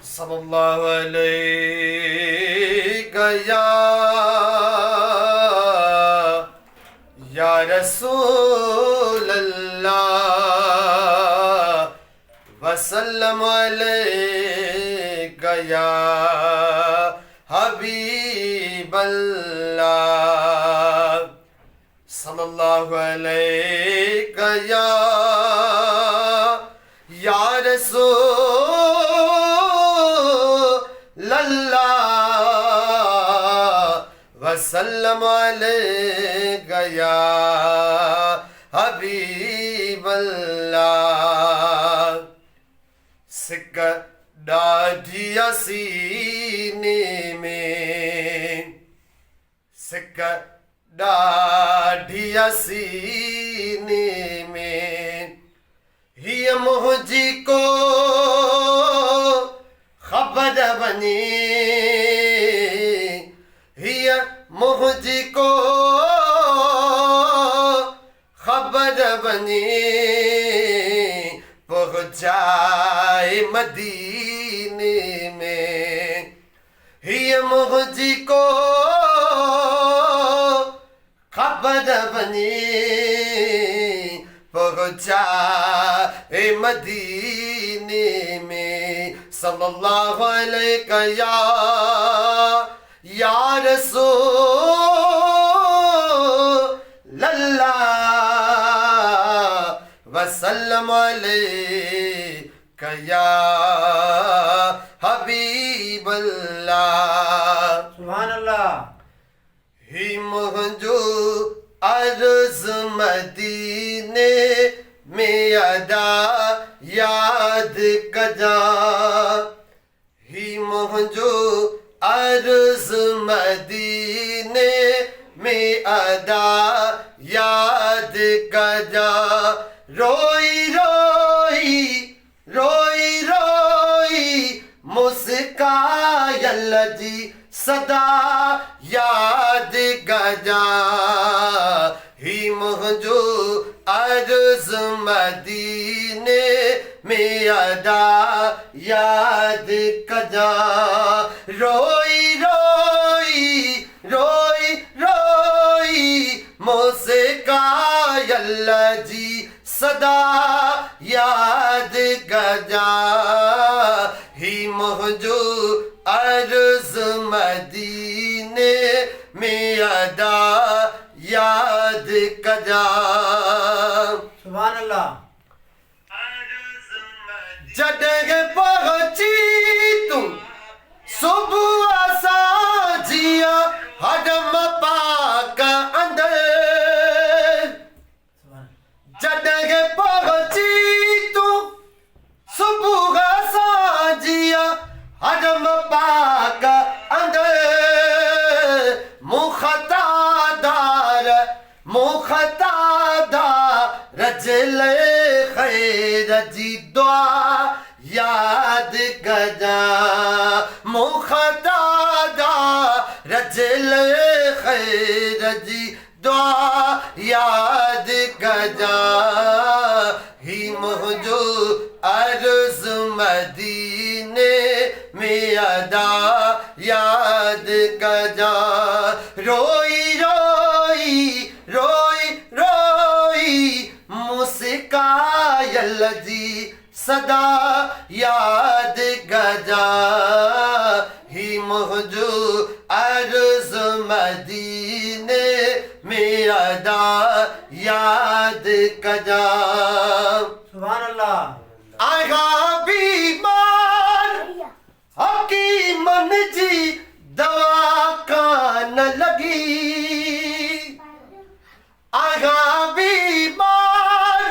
सल्लल्लाहु अलैहि या रसूल अल्लाह वसल्लम अलैका या हबीब अल्लाह सल्लल्लाहु अलैका या रसूल अल्लाह वसल्लम अलैका या हबीब अल्लाह। सिक डाढ़िया सीने में, सिक डाढ़िया सीने में, ही मुझी को खबर बनी, ही मुझी को खबर बनी, पहुँचाए मदीने में, ही मुझी को खबर बनी, पहुँचाए मदीने में। सल्लल्लाहु अलैहि या रसूल अल्लाह वसल्लम अलैका या हबीब अल्लाह। सुभान अल्लाह। ही मुझो अर्ज़ मदीने में अदा याद कजा, ही मुझो अर्ज़ मदीने में अदा याद कजा। रोई रोई रोई रोई मुस्कायल जी सदा याद गजा, ही मुझो अर्ज़ मदीने में अदा याद कजा। रोई रोई रोई रोई मुस्कायल जी सदा याद गजा, ही मुझो अर्ज़ मदीने में अदा याद कजा। सुभान अल्लाह। जॾहिं पहुची तूं सुबुह साजिया हरम पाक अंदर, जॾहिं पहुची तूं सुबुह साजिया हरम पाक अंदर, मुख़तादार जिले खैर जी दुआ याद कजा, मुख़तादार जिले खैर जी दुआ याद कजा, ही मुझो अर्ज़ मदीने में अदा याद कजा। रोई रोई रोई रोई मुस्कायल जी सदा याद गजा, ही मुझो अर्ज़ मदीने में अदा याद कजा। सुभान अल्लाह। आगा बीमार हकीमन जी दवा कान लगी, आगा बीमार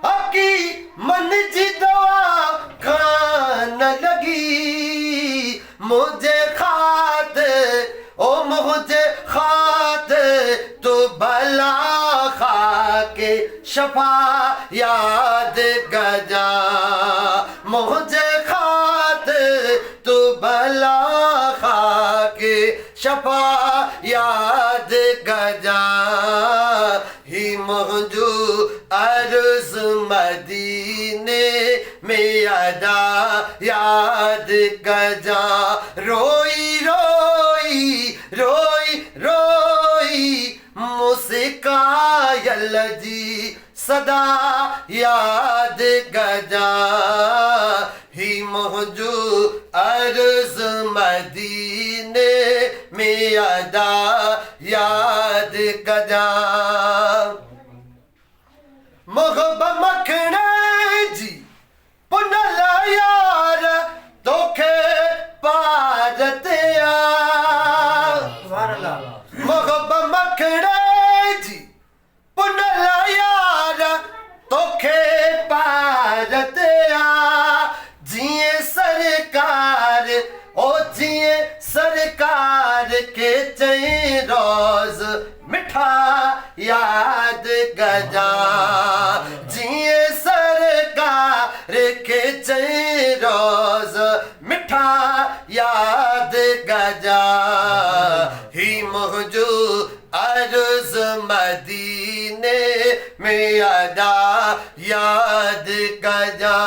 हकीमन जी दवा कान लगी, मुझे खाते ओ मुझे खाते तो भला खा के शफा याद गजा, मुझे खाते तो भला खा के शफा याद गजा, ही मुझो अर्ज़ मदीने में अदा याद कजा रोई रोई रोई रोई मुस्कायल जी सदा याद गजा ही मुझू अर्ज मदीने में अदा याद गजा मोहब्बत मखने जी पुनला यार तोखे पाजते सुभान अल्लाह मोहब्बत मखने जी पुनला यार तोखे पाजते जिए सरकार ओ जिए सरकार के चई रोज मिठा याद गजा जिए सरकार के चई रोज मिठा याद गजा ही मुझू अर्ज मदीने में अदा याद गजा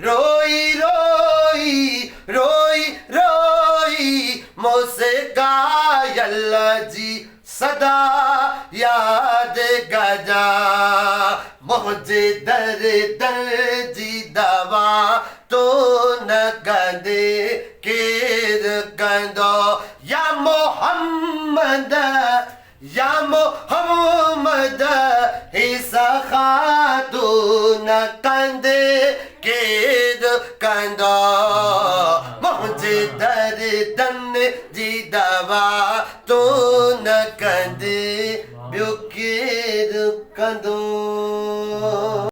रोई रोई रोई रोई मुस्कायल जी सदा याद गजा मुझे दर जी दवा तो न कंदे केर कंदो या मोहम्मद हिसा खातून कंदे केर कंदो मुझे दर्दन जी दवा तो न कंदे ॿियो केर कंदो।